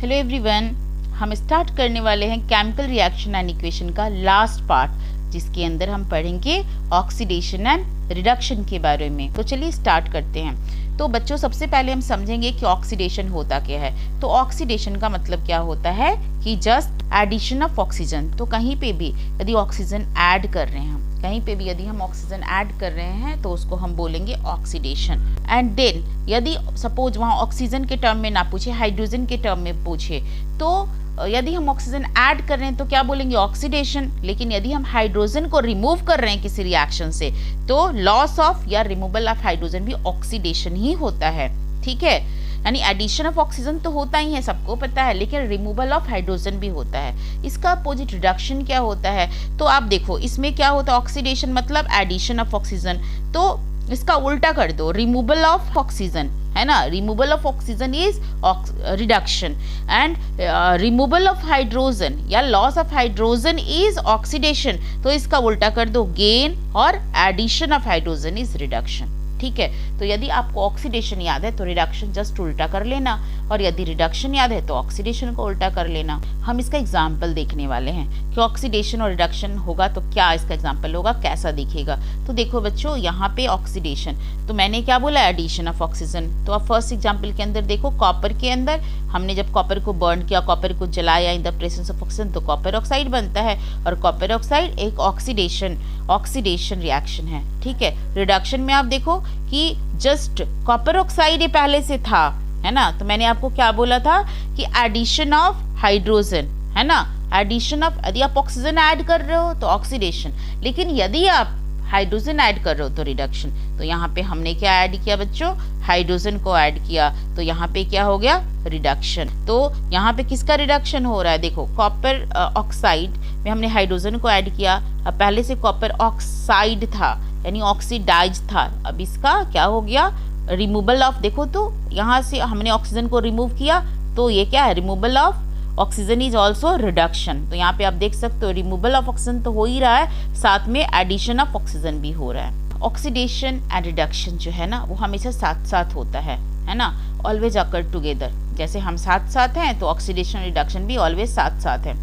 Hello everyone, हम start करने वाले हैं केमिकल रिएक्शन एंड इक्वेशन का लास्ट पार्ट, जिसके अंदर हम पढ़ेंगे ऑक्सीडेशन एंड रिडक्शन के बारे में। तो चलिए स्टार्ट करते हैं। तो बच्चों, सबसे पहले हम समझेंगे कि ऑक्सीडेशन होता क्या है। तो ऑक्सीडेशन का मतलब क्या होता है कि जस्ट एडिशन ऑफ ऑक्सीजन। तो कहीं पे भी यदि ऑक्सीजन ऐड कर रहे हैं कहीं पे भी यदि हम ऑक्सीजन ऐड कर रहे हैं तो उसको हम बोलेंगे ऑक्सीडेशन। एंड देन यदि सपोज वहाँ ऑक्सीजन के टर्म में ना पूछे, हाइड्रोजन के टर्म में पूछे, तो यदि हम ऑक्सीजन ऐड कर रहे हैं तो क्या बोलेंगे ऑक्सीडेशन। लेकिन यदि हम हाइड्रोजन को रिमूव कर रहे हैं किसी रिएक्शन से तो लॉस ऑफ या रिमूवल ऑफ हाइड्रोजन भी ऑक्सीडेशन ही होता है। ठीक है, यानी एडिशन ऑफ ऑक्सीजन तो होता ही है, सबको पता है, लेकिन रिमूवल ऑफ हाइड्रोजन भी होता है। इसका अपोजिट रिडक्शन क्या होता है? तो आप देखो इसमें क्या होता है, ऑक्सीडेशन मतलब एडिशन ऑफ ऑक्सीजन, तो इसका उल्टा कर दो, रिमूवल ऑफ ऑक्सीजन, है ना। Removal of oxygen is reduction and removal of hydrogen या loss of hydrogen is oxidation. तो इसका उल्टा कर दो, गेन और addition of hydrogen is reduction. ठीक है, तो यदि आपको ऑक्सीडेशन याद है तो रिडक्शन जस्ट उल्टा कर लेना, और यदि रिडक्शन याद है तो ऑक्सीडेशन को उल्टा कर लेना। हम इसका एग्जाम्पल देखने वाले हैं कि ऑक्सीडेशन और रिडक्शन होगा तो क्या इसका एग्जाम्पल होगा, कैसा दिखेगा। तो देखो बच्चों, यहाँ पे ऑक्सीडेशन, तो मैंने क्या बोला, एडिशन ऑफ ऑक्सीजन। तो अब फर्स्ट एग्जाम्पल के अंदर देखो, कॉपर के अंदर हमने जब कॉपर को बर्न किया, कॉपर को जलाया इन द प्रेजेंस ऑफ ऑक्सीजन, तो कॉपर ऑक्साइड बनता है, और कॉपर ऑक्साइड एक ऑक्सीडेशन रिएक्शन है। ठीक है, रिडक्शन में आप देखो कि जस्ट कॉपर ऑक्साइड ये पहले से था, है ना। तो मैंने आपको क्या बोला था कि एडिशन ऑफ हाइड्रोजन, है ना, एडिशन ऑफ, यदि आप ऑक्सीजन ऐड कर रहे हो तो ऑक्सीडेशन, लेकिन यदि आप हाइड्रोजन ऐड कर रहे हो तो रिडक्शन। तो यहाँ पे हमने क्या ऐड किया बच्चों, हाइड्रोजन को ऐड किया, तो यहाँ पे क्या हो गया, रिडक्शन। तो यहाँ पे किसका रिडक्शन हो रहा है, देखो कॉपर ऑक्साइड में हमने हाइड्रोजन को ऐड किया। अब पहले से कॉपर ऑक्साइड था यानी ऑक्सीडाइज था, अब इसका क्या हो गया, रिमूवल ऑफ। देखो तो यहाँ से हमने ऑक्सीजन को रिमूव किया, तो ये क्या है, removal of oxygen is also reduction. तो यहाँ पे आप देख सकते हो रिमूवल ऑफ ऑक्सीजन तो हो ही रहा है, साथ में एडिशन ऑफ ऑक्सीजन भी हो रहा है। ऑक्सीडेशन एंड रिडक्शन जो है ना वो हमेशा साथ साथ होता है ना, ऑलवेज अकर टुगेदर। जैसे हम साथ साथ हैं तो ऑक्सीडेशन रिडक्शन भी ऑलवेज साथ साथ है।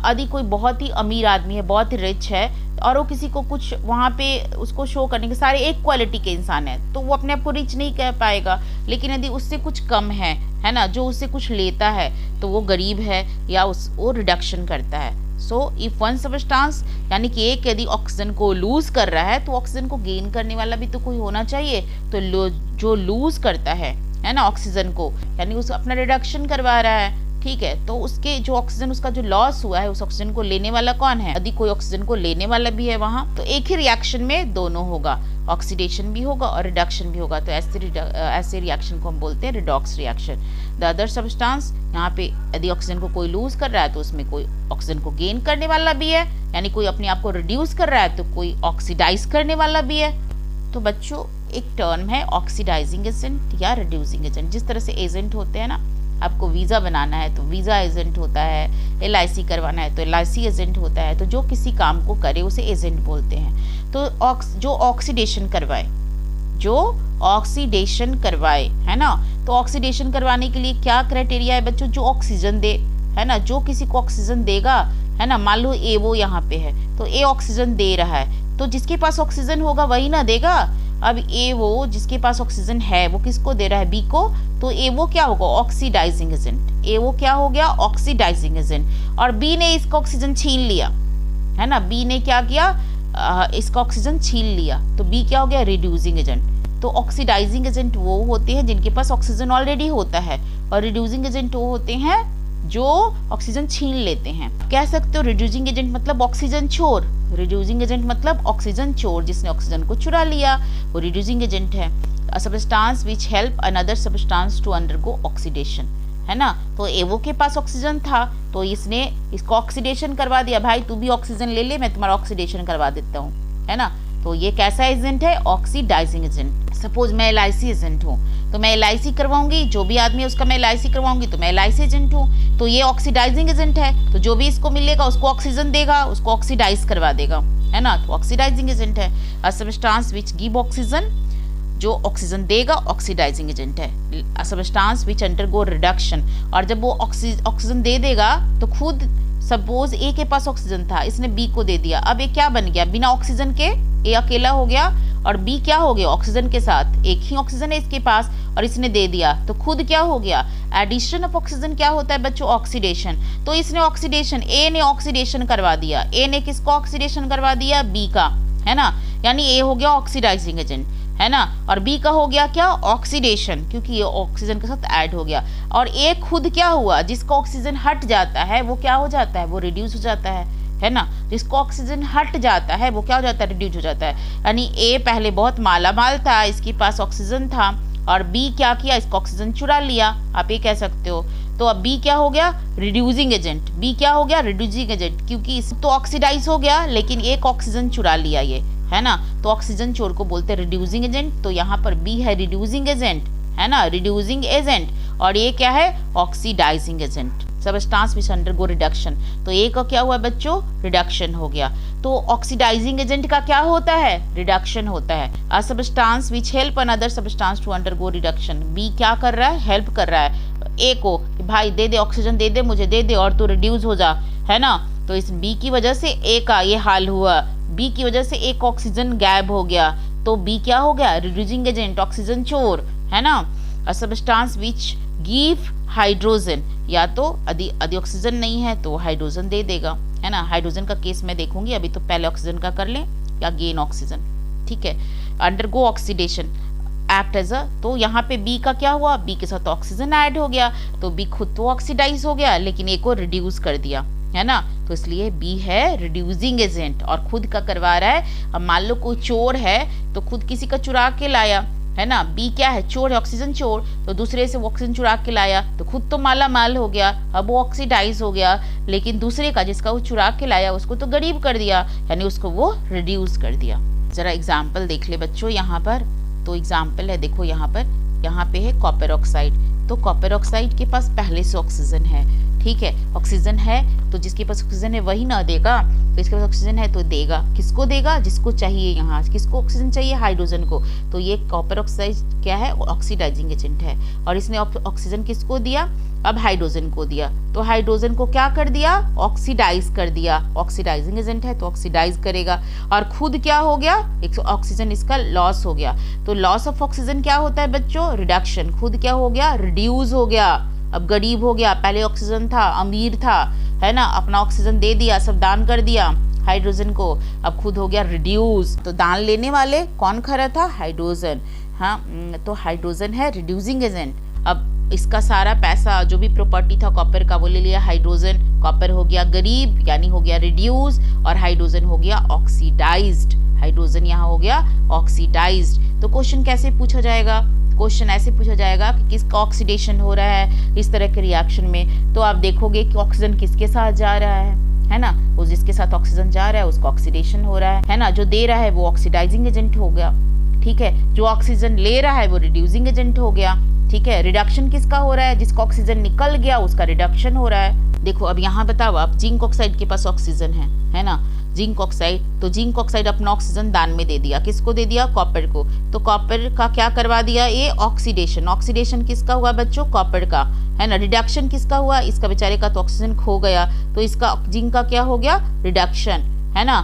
यदि कोई बहुत ही अमीर आदमी है, बहुत ही रिच है, और वो किसी को कुछ वहाँ पे उसको शो करने के, सारे एक क्वालिटी के इंसान है, तो वो अपने आप को रिच नहीं कह पाएगा। लेकिन यदि उससे कुछ कम है ना, जो उससे कुछ लेता है, तो वो गरीब है या वो रिडक्शन करता है। सो इफ वन सबस्टांस, यानी कि एक यदि ऑक्सीजन को लूज कर रहा है तो ऑक्सीजन को गेन करने वाला भी तो कोई होना चाहिए। तो जो लूज करता है ना ऑक्सीजन को, यानी उस अपना रिडक्शन करवा रहा है। ठीक है, तो उसके जो ऑक्सीजन, उसका जो लॉस हुआ है, उस ऑक्सीजन को लेने वाला कौन है, यदि कोई ऑक्सीजन को लेने वाला भी है वहां, तो एक ही रिएक्शन में दोनों होगा, ऑक्सीडेशन भी होगा और रिडक्शन भी होगा। तो ऐसे रिएक्शन को हम बोलते हैं redox reaction. The other substance, यहाँ पे यदि ऑक्सीजन को कोई लूज कर रहा है तो उसमें कोई ऑक्सीजन को गेन करने वाला भी है, यानी कोई अपने आप को रिड्यूस कर रहा है तो कोई ऑक्सीडाइज करने वाला भी है। तो बच्चों, एक टर्म है ऑक्सीडाइजिंग एजेंट या रिड्यूसिंग एजेंट। जिस तरह से एजेंट होते हैं ना, आपको वीज़ा बनाना है तो वीज़ा एजेंट होता है, LIC करवाना है तो LIC एजेंट होता है। तो जो किसी काम को करे उसे एजेंट बोलते हैं। तो जो ऑक्सीडेशन करवाए, है ना, तो ऑक्सीडेशन करवाने के लिए क्या क्राइटेरिया है बच्चों, जो ऑक्सीजन दे, है ना, जो किसी को ऑक्सीजन देगा, है ना। मान लो ए वो यहाँ पे है तो ए ऑक्सीजन दे रहा है, तो जिसके पास ऑक्सीजन होगा वही ना देगा। अब ए वो जिसके पास ऑक्सीजन है वो किसको दे रहा है, बी को, तो ए वो क्या होगा, ऑक्सीडाइजिंग एजेंट। ए वो क्या हो गया, ऑक्सीडाइजिंग एजेंट। और बी ने इसका ऑक्सीजन छीन लिया, है ना, बी ने क्या किया, इसका ऑक्सीजन छीन लिया, तो बी क्या हो गया, रिड्यूसिंग एजेंट। तो ऑक्सीडाइजिंग एजेंट वो होते हैं जिनके पास ऑक्सीजन ऑलरेडी होता है, और रिड्यूसिंग एजेंट वो होते हैं जो ऑक्सीजन छीन लेते हैं। कह सकते हो रिड्यूसिंग एजेंट मतलब ऑक्सीजन चोर, रिड्यूसिंग एजेंट मतलब ऑक्सीजन चोर, जिसने ऑक्सीजन को चुरा लिया वो रिड्यूसिंग एजेंट है। A substance which help another substance to undergo oxidation, है ना। तो एवो के पास ऑक्सीजन था तो इसने इसको ऑक्सीडेशन करवा दिया, भाई तू भी ऑक्सीजन ले ले, मैं तुम्हारा ऑक्सीडेशन करवा देता हूँ, है ना। तो ये कैसा एजेंट है, ऑक्सीडाइजिंग एजेंट। सपोज मैं LIC एजेंट हूँ तो मैं LIC करवाऊंगी, जो भी आदमी है उसका मैं LIC करवाऊंगी, तो मैं LIC एजेंट हूँ, तो ये ऑक्सीडाइजिंग एजेंट है। तो जो भी इसको मिलेगा उसको ऑक्सीजन देगा, उसको ऑक्सीडाइज करवा देगा, है ना, तो ऑक्सीडाइजिंग एजेंट है। A substance which give oxygen, जो ऑक्सीजन देगा ऑक्सीडाइजिंग एजेंट है। सबस्टांस विच अंडरगो रिडक्शन, और जब वो ऑक्सीजन दे देगा तो खुद सपोज ए के पास ऑक्सीजन था, इसने बी को दे दिया, अब ये क्या बन गया, बिना ऑक्सीजन के ए अकेला हो गया और बी क्या हो गया, ऑक्सीजन के साथ, एक ही ऑक्सीजन है इसके पास और इसने दे दिया तो खुद क्या हो गया, एडिशन ऑफ ऑक्सीजन क्या होता है बच्चों, ऑक्सीडेशन। तो इसने ऑक्सीडेशन, ए ने ऑक्सीडेशन करवा दिया, ए ने किसको ऑक्सीडेशन करवा दिया, बी का, है ना, यानी ए हो गया ऑक्सीडाइजिंग एजेंट, है ना, और बी का हो गया क्या, ऑक्सीडेशन, क्योंकि ये ऑक्सीजन के साथ ऐड हो गया। और ए खुद क्या हुआ, जिसका ऑक्सीजन हट जाता है वो क्या हो जाता है, वो रिड्यूस हो जाता है ना, जिसको ऑक्सीजन हट जाता है वो क्या हो जाता है, रिड्यूस हो जाता है। यानी ए पहले बहुत माला माल था, इसके पास ऑक्सीजन था, और बी क्या किया, इसको ऑक्सीजन चुरा लिया, आप ये कह सकते हो। तो अब बी क्या हो गया, रिड्यूसिंग एजेंट, बी क्या हो गया, रिड्यूसिंग एजेंट, क्योंकि इस तो ऑक्सीडाइज हो गया लेकिन एक ऑक्सीजन चुरा लिया ये, है ना, तो ऑक्सीजन चोर को बोलते हैं रिड्यूसिंग एजेंट। तो यहाँ पर बी है रिड्यूसिंग एजेंट, है ना, रिड्यूसिंग एजेंट, और ये क्या है, oxidising agent. Substance which undergo reduction, तो ए का क्या हुआ बच्चों, रिडक्शन हो गया। तो ऑक्सीडाइजिंग एजेंट का क्या होता है, रिडक्शन होता है। A substance which help another substance to undergo reduction, B क्या कर रहा है, हेल्प कर रहा है ए को, भाई दे दे ऑक्सीजन, दे दे मुझे, दे दे और तू रिड्यूस हो जा, है ना। तो इस बी की वजह से ए का ये हाल हुआ, बी की वजह से एक ऑक्सीजन गायब हो गया, तो बी क्या हो गया, रिड्यूसिंग एजेंट, ऑक्सीजन चोर, है ना। अ सबस्टांस विच गिव हाइड्रोजन, या तो यदि ऑक्सीजन नहीं है तो हाइड्रोजन दे देगा, है ना। हाइड्रोजन का केस मैं देखूंगी, अभी तो पहले ऑक्सीजन का कर लें, या गेन ऑक्सीजन, ठीक है। Undergo oxidation, act as a, तो यहाँ पे बी का क्या हुआ, बी के साथ ऑक्सीजन ऐड हो गया, तो बी खुद तो ऑक्सीडाइज हो गया लेकिन ए को रिड्यूस कर दिया, है ना, तो इसलिए बी है रिड्यूसिंग एजेंट और खुद का करवा रहा है। अब मान लो कोई चोर है तो खुद किसी का चुरा के लाया, है ना, बी क्या है, चोर है, ऑक्सीजन चोर, तो दूसरे से वो ऑक्सीजन चुरा के लाया तो खुद तो माला माल हो गया, अब वो ऑक्सीडाइज हो गया, लेकिन दूसरे का जिसका वो चुरा के लाया उसको तो गरीब कर दिया, यानी उसको वो रिड्यूस कर दिया। जरा एग्जाम्पल देख ले बच्चों यहाँ पर, तो एग्जाम्पल है देखो यहाँ पे है कॉपर ऑक्साइड, तो कॉपर ऑक्साइड के पास पहले से ऑक्सीजन है, ठीक है, ऑक्सीजन है तो जिसके पास ऑक्सीजन है वही ना देगा, तो इसके पास ऑक्सीजन है तो देगा, किसको देगा, जिसको चाहिए, यहाँ किसको ऑक्सीजन चाहिए, हाइड्रोजन को, तो ये कॉपर ऑक्साइड क्या है, ऑक्सीडाइजिंग एजेंट है, और इसने ऑक्सीजन किसको दिया, अब हाइड्रोजन को दिया, तो हाइड्रोजन को क्या कर दिया, ऑक्सीडाइज कर दिया, ऑक्सीडाइजिंग एजेंट है तो ऑक्सीडाइज करेगा, और खुद क्या हो गया, एक ऑक्सीजन इसका लॉस हो गया, तो लॉस ऑफ ऑक्सीजन क्या होता है बच्चों, रिडक्शन, खुद क्या हो गया, रिड्यूस हो गया, अब गरीब हो गया, पहले ऑक्सीजन था, अमीर था, है ना, अपना ऑक्सीजन दे दिया, सब दान कर दिया हाइड्रोजन को, अब खुद हो गया रिड्यूस, तो दान लेने वाले कौन खड़ा था, हाइड्रोजन, हाँ, तो हाइड्रोजन है रिड्यूसिंग एजेंट। अब इसका सारा पैसा जो भी प्रॉपर्टी था कॉपर का वो ले लिया हाइड्रोजन, कॉपर हो गया गरीब यानी हो गया रिड्यूस, और हाइड्रोजन हो गया ऑक्सीडाइज्ड, हाइड्रोजन यहाँ हो गया ऑक्सीडाइज्ड। तो क्वेश्चन कैसे पूछा जाएगा, क्वेश्चन ऐसे पूछा जाएगा कि किसका ऑक्सीडेशन हो रहा है इस तरह के रिएक्शन में, तो आप देखोगे कि ऑक्सीजन किसके साथ जा रहा है ना, वो जिसके साथ ऑक्सीजन जा रहा है उसका ऑक्सीडेशन हो रहा है ना, जो दे रहा है वो ऑक्सीडाइजिंग एजेंट हो गया, ठीक है, जो ऑक्सीजन ले रहा है वो रिड्यूसिंग एजेंट हो गया, ठीक है। रिडक्शन किसका हो रहा है, जिसका ऑक्सीजन निकल गया उसका रिडक्शन हो रहा है। देखो अब यहाँ बताओ आप, जिंक ऑक्साइड के पास ऑक्सीजन है ना, जिंक ऑक्साइड, तो जिंक ऑक्साइड अपना ऑक्सीजन दान में दे दिया, किसको दे दिया, कॉपर को, तो कॉपर का क्या करवा दिया, ये ऑक्सीडेशन, ऑक्सीडेशन किसका हुआ बच्चों, कॉपर का, है ना, रिडक्शन किसका हुआ, इसका बेचारे का तो ऑक्सीजन खो गया, तो इसका जिंक का क्या हो गया, रिडक्शन, है ना,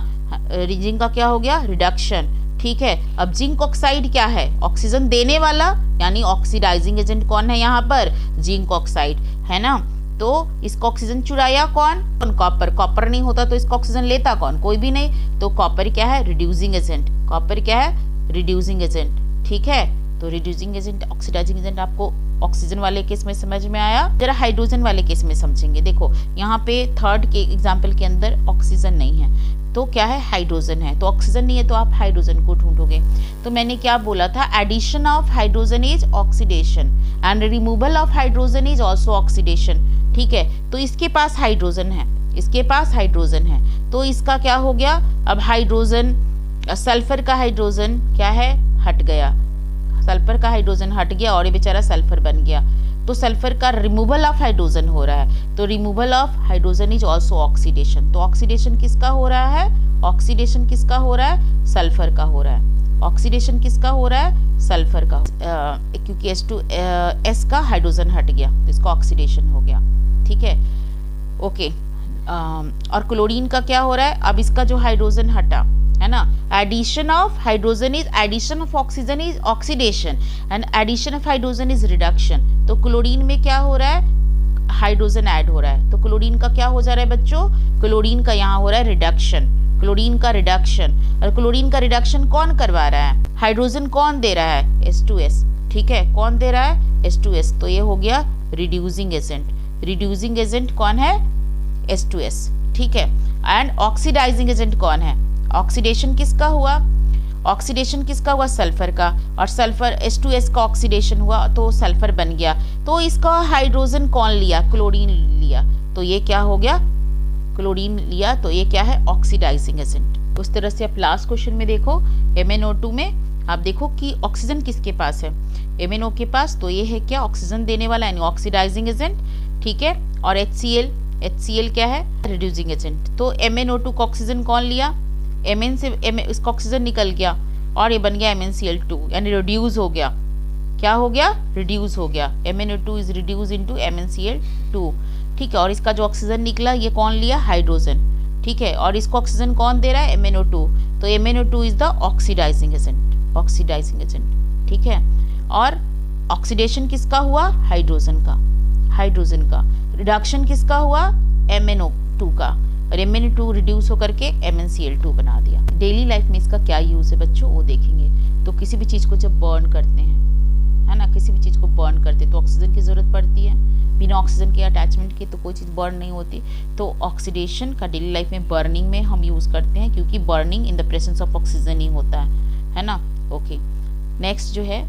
जिंक का क्या हो गया, रिडक्शन, ठीक है। अब जिंक ऑक्साइड क्या है, ऑक्सीजन देने वाला, यानी ऑक्सीडाइजिंग एजेंट कौन है यहाँ पर, जिंक ऑक्साइड, है ना, तो इसका ऑक्सीजन चुराया कौन, कॉपर, कॉपर नहीं होता तो इसका ऑक्सीजन लेता कौन, कोई भी नहीं, तो कॉपर क्या है, रिड्यूसिंग एजेंट, कॉपर क्या है, रिड्यूसिंग एजेंट, ठीक है। तो रिड्यूसिंग एजेंट, ऑक्सीडाइजिंग एजेंट आपको ऑक्सीजन वाले केस में समझ में आया, जरा हाइड्रोजन वाले केस में समझेंगे। देखो यहाँ पे थर्ड के एग्जाम्पल के अंदर ऑक्सीजन नहीं है तो क्या है, हाइड्रोजन है, तो ऑक्सीजन नहीं है तो आप हाइड्रोजन को ढूंढोगे, तो मैंने क्या बोला था, addition of hydrogen is oxidation and removal of hydrogen is also oxidation, ठीक है। तो इसके पास हाइड्रोजन है, इसके पास हाइड्रोजन है, तो इसका क्या हो गया, अब हाइड्रोजन, सल्फर का हाइड्रोजन क्या है, हट गया, सल्फर का हाइड्रोजन हट गया और ये बेचारा सल्फर बन गया, तो सल्फर का रिमूवल ऑफ हाइड्रोजन हो रहा है, तो removal of hydrogen is also oxidation, तो ऑक्सीडेशन किसका हो रहा है, ऑक्सीडेशन किसका हो रहा है, सल्फर का हो रहा है, ऑक्सीडेशन किसका हो रहा है? सल्फर का, क्योंकि H2S का हाइड्रोजन हट गया तो इसका ऑक्सीडेशन हो गया, ठीक है, ओके। और क्लोरीन का क्या हो रहा है? अब इसका जो हाइड्रोजन हटा है ना, addition of hydrogen is addition of oxygen is oxidation and addition of hydrogen is reduction. तो क्लोरीन में क्या हो रहा है? हाइड्रोजन ऐड हो रहा है, तो क्लोरीन का क्या हो जा रहा है बच्चों? क्लोरीन का यहाँ हो रहा है रिडक्शन, क्लोरीन का रिडक्शन। और क्लोरीन का रिडक्शन कौन करवा रहा है? हाइड्रोजन कौन दे रहा है? H2S, ठीक है, कौन दे रहा है? H2S। तो ये हो गया रिड्यूसिंग एजेंट। रिड्यूसिंग एजेंट कौन है? H2S, ठीक है। एंड ऑक्सीडाइजिंग एजेंट कौन है? ऑक्सीडेशन किसका हुआ? ऑक्सीडेशन किसका हुआ? सल्फर का। और सल्फर H2S का ऑक्सीडेशन हुआ तो सल्फर बन गया, तो इसका हाइड्रोजन कौन लिया? क्लोरीन लिया, तो ये क्या हो गया? क्लोरीन लिया, तो ये क्या है? Oxidising agent. उस तरह से आप लास्ट क्वेश्चन में देखो, MnO2 में आप देखो कि ऑक्सीजन किसके पास है? MnO के पास, तो ये है क्या? ऑक्सीजन देने वाला यानी ऑक्सीडाइजिंग एजेंट, ठीक है। और HCl क्या है? Reducing agent. तो MnO2 का ऑक्सीजन कौन लिया? Mn से इसका ऑक्सीजन निकल गया और ये बन गया MnCl2, यानी रिड्यूस हो गया। क्या हो गया? रिड्यूस हो गया। MnO2 is reduce into MnCl2, ठीक है। और इसका जो ऑक्सीजन निकला ये कौन लिया? हाइड्रोजन, ठीक है। और इसको ऑक्सीजन कौन दे रहा है? MnO2, तो MnO2 is the oxidising agent, oxidising agent, ठीक है। और ऑक्सीडेशन किसका हुआ? हाइड्रोजन का, हाइड्रोजन का। रिडक्शन किसका हुआ? MnO2 का, और MnO2 रिड्यूस होकर के MnCl2 बना दिया। डेली लाइफ में इसका क्या यूज है बच्चों, वो देखेंगे। तो किसी भी चीज को जब बर्न करते हैं, है ना, किसी भी चीज को बर्न करते हैं तो ऑक्सीजन की जरूरत पड़ती है। बिना ऑक्सीजन के अटैचमेंट के तो कोई चीज बर्न नहीं होती। तो ऑक्सीडेशन का डेली लाइफ में बर्निंग में हम यूज करते हैं, क्योंकि burning in the presence of oxygen ही होता है ना, ओके। नेक्स्ट जो है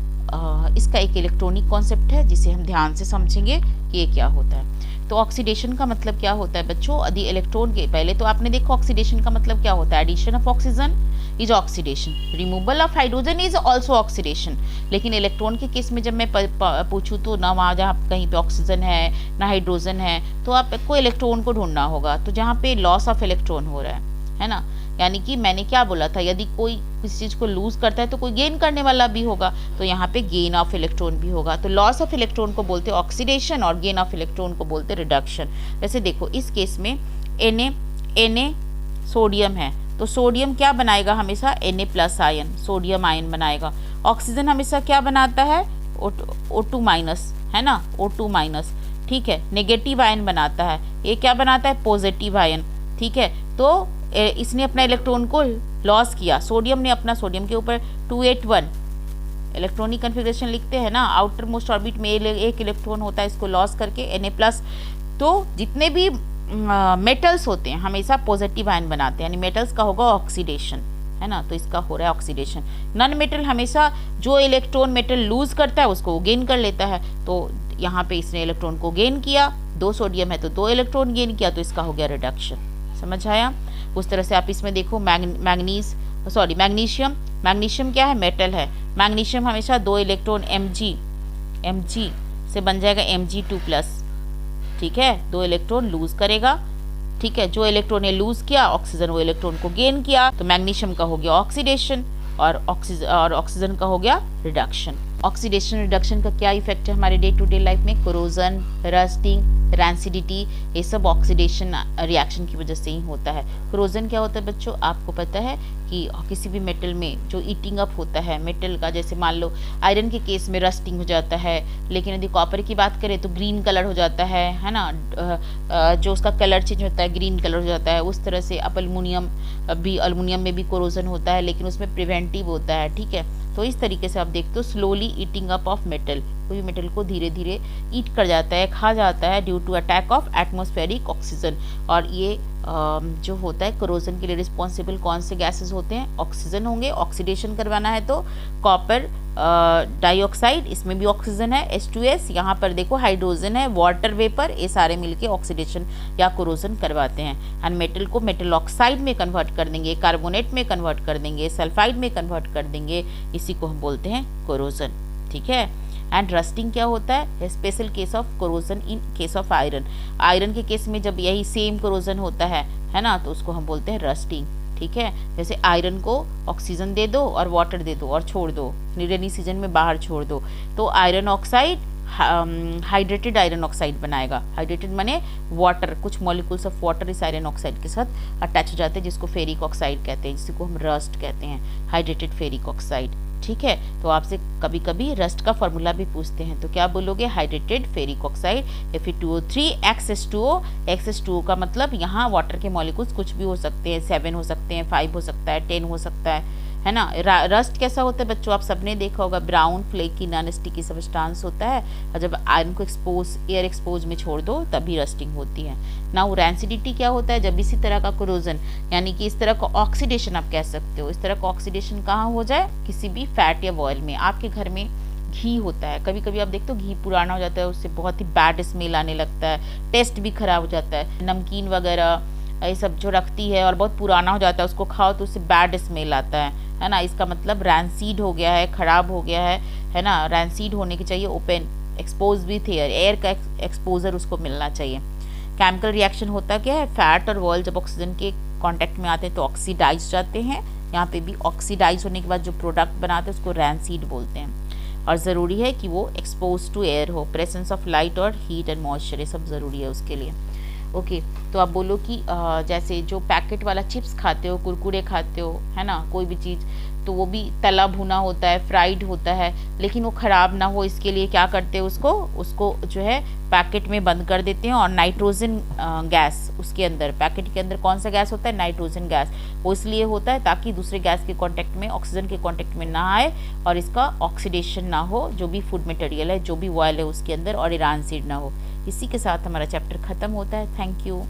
इसका एक इलेक्ट्रॉनिक कॉन्सेप्ट है जिसे हम ध्यान से समझेंगे कि ये क्या होता है। तो ऑक्सीडेशन का मतलब क्या होता है बच्चों? यदि इलेक्ट्रॉन के, पहले तो आपने देखो ऑक्सीडेशन का मतलब क्या होता है? Addition of oxygen is oxidation, removal of hydrogen is also oxidation. लेकिन इलेक्ट्रॉन के केस में जब मैं पूछूं तो ना वहाँ जहाँ कहीं पे ऑक्सीजन है ना हाइड्रोजन है, तो आपको इलेक्ट्रॉन को ढूंढना होगा। तो जहाँ पे लॉस ऑफ इलेक्ट्रॉन हो रहा है ना, यानी कि मैंने क्या बोला था, यदि कोई किसी चीज को लूज करता है तो कोई गेन करने वाला भी होगा, तो यहाँ पे गेन ऑफ इलेक्ट्रॉन भी होगा। तो लॉस ऑफ इलेक्ट्रॉन को बोलते हैं ऑक्सीडेशन और गेन ऑफ इलेक्ट्रॉन को बोलते हैं रिडक्शन। जैसे देखो इस केस में Na सोडियम है, तो सोडियम क्या बनाएगा? हमेशा Na+ आयन, सोडियम आयन बनाएगा। ऑक्सीजन हमेशा क्या बनाता है? O2-, है ना, O2-, ठीक है, नेगेटिव आयन बनाता है। ये क्या बनाता है? पॉजिटिव आयन, ठीक है। तो इसने अपना इलेक्ट्रॉन को लॉस किया, सोडियम ने अपना, सोडियम के ऊपर 281 इलेक्ट्रॉनिक कन्फिग्रेशन लिखते हैं ना, आउटर मोस्ट ऑर्बिट में एक इलेक्ट्रॉन होता है, इसको लॉस करके Na+। तो जितने भी मेटल्स होते हैं हमेशा पॉजिटिव आयन बनाते हैं, यानी मेटल्स का होगा ऑक्सीडेशन, है ना, तो इसका हो रहा है ऑक्सीडेशन। नॉन मेटल हमेशा जो इलेक्ट्रॉन मेटल लूज करता है उसको वो गेन कर लेता है। तो यहाँ पे इसने इलेक्ट्रॉन को गेन किया, 2 सोडियम है तो 2 इलेक्ट्रॉन गेन किया, तो इसका हो गया रिडक्शन। समझ आया? उस तरह से आप इसमें देखो मैग्नीशियम क्या है? मेटल है। मैग्नीशियम हमेशा 2 इलेक्ट्रॉन Mg से बन जाएगा Mg2+, ठीक है, 2 इलेक्ट्रॉन लूज करेगा, ठीक है। जो इलेक्ट्रॉन ने लूज किया ऑक्सीजन, वो इलेक्ट्रॉन को गेन किया, तो मैग्नीशियम का हो गया ऑक्सीडेशन और ऑक्सीजन का हो गया रिडक्शन। ऑक्सीडेशन रिडक्शन का क्या इफेक्ट है हमारे डे टू डे लाइफ में? कोरोजन, रस्टिंग, रैंसिडिटी, ये सब ऑक्सीडेशन रिएक्शन की वजह से ही होता है। कोरोजन क्या होता है बच्चों? आपको पता है कि किसी भी मेटल में जो ईटिंग अप होता है मेटल का, जैसे मान लो आयरन के केस में रस्टिंग हो जाता है, लेकिन यदि कॉपर की बात करें तो ग्रीन कलर हो जाता है ना, जो उसका कलर चेंज होता है ग्रीन कलर हो जाता है। उस तरह से अब अल्मुनियम में भी कोरोजन होता है, लेकिन उसमें प्रिवेंटिव होता है, ठीक है। तो इस तरीके से आप देखते हो slowly eating up of metal, कोई मेटल को धीरे धीरे ईट कर जाता है, खा जाता है due to attack of atmospheric oxygen. और ये जो होता है कोरोजन के लिए रिस्पॉन्सिबल कौन से गैसेस होते हैं? ऑक्सीजन होंगे। ऑक्सीडेशन करवाना है तो कॉपर डाइऑक्साइड, इसमें भी ऑक्सीजन है, H2S, यहाँ पर देखो हाइड्रोजन है, वाटर वेपर, ये सारे मिलके ऑक्सीडेशन या कोरोजन करवाते हैं। एंड मेटल को मेटल ऑक्साइड में कन्वर्ट कर देंगे, कार्बोनेट में कन्वर्ट कर देंगे, सल्फाइड में कन्वर्ट कर देंगे, इसी को हम बोलते हैं कोरोजन, ठीक है। एंड रस्टिंग क्या होता है? Special case of corrosion in case of iron. Iron के केस में जब यही सेम कोरोजन होता है ना, तो उसको हम बोलते हैं रस्टिंग, ठीक है। जैसे आयरन को ऑक्सीजन दे दो और वाटर दे दो और छोड़ दो, रेनी सीजन में बाहर छोड़ दो, तो iron oxide hydrated iron oxide बनाएगा। हाइड्रेटेड माने वाटर, कुछ मॉलिक्यूल्स ऑफ वाटर इस आयरन ऑक्साइड के साथ अटैच हो जाते हैं, जिसको फेरिक ऑक्साइड कहते हैं, जिसको हम रस्ट कहते हैं, हाइड्रेटेड फेरिक ऑक्साइड। ठीक है, तो आपसे कभी कभी रस्ट का फॉर्मूला भी पूछते हैं, तो क्या बोलोगे? Hydrated ferric oxide Fe2O3 XH2O। XH2O का मतलब यहाँ वाटर के मॉलिक्यूल्स कुछ भी हो सकते हैं, 7 हो सकते हैं, 5 हो सकता है, 10 हो सकता है ना। रस्ट कैसा होता है बच्चों? आप सबने देखा होगा, brown flaky non sticky substance होता है, और जब आयरन को एयर एक्सपोज में छोड़ दो तभी रस्टिंग होती है ना। रैंसिडिटी क्या होता है? जब इसी तरह का कोरोजन, यानी कि इस तरह का ऑक्सीडेशन आप कह सकते हो, इस तरह का ऑक्सीडेशन कहाँ हो जाए? किसी भी फैट या ऑयल में। आपके घर में घी होता है, कभी कभी आप देखते हो घी पुराना हो जाता है, उससे बहुत ही बैड स्मेल आने लगता है, टेस्ट भी खराब हो जाता है। नमकीन वगैरह ये सब जो रखती है और बहुत पुराना हो जाता है, उसको खाओ तो उससे बैड स्मेल आता है ना। इसका मतलब रैंसीड हो गया है, खराब हो गया है ना। रैंसीड होने की चाहिए ओपन एक्सपोज विथ एयर का एक्सपोजर उसको मिलना चाहिए। केमिकल रिएक्शन होता क्या है? फैट और ऑयल जब ऑक्सीजन के कांटेक्ट में आते हैं तो ऑक्सीडाइज जाते हैं। यहाँ पे भी ऑक्सीडाइज होने के बाद जो प्रोडक्ट बनाते हैं उसको रैंसीड बोलते हैं। और ज़रूरी है कि वो एक्सपोज टू एयर हो, प्रेजेंस ऑफ लाइट और हीट एंड मॉइस्चर, ये सब ज़रूरी है उसके लिए। ओके, तो आप बोलो कि जैसे जो पैकेट वाला चिप्स खाते हो, कुरकुरे खाते हो, है ना, कोई भी चीज़, तो वो भी तला भुना होता है, फ्राइड होता है, लेकिन वो ख़राब ना हो इसके लिए क्या करते हैं? उसको जो है पैकेट में बंद कर देते हैं, और नाइट्रोजन गैस उसके अंदर, पैकेट के अंदर कौन सा गैस होता है? Nitrogen gas. वो इसलिए होता है ताकि दूसरे गैस के कांटेक्ट में, ऑक्सीजन के कांटेक्ट में ना आए और इसका ऑक्सीडेशन ना हो, जो भी फूड मटेरियल है, जो भी ऑयल है उसके अंदर, और ईरान सीड ना हो। इसी के साथ हमारा चैप्टर ख़त्म होता है। Thank you.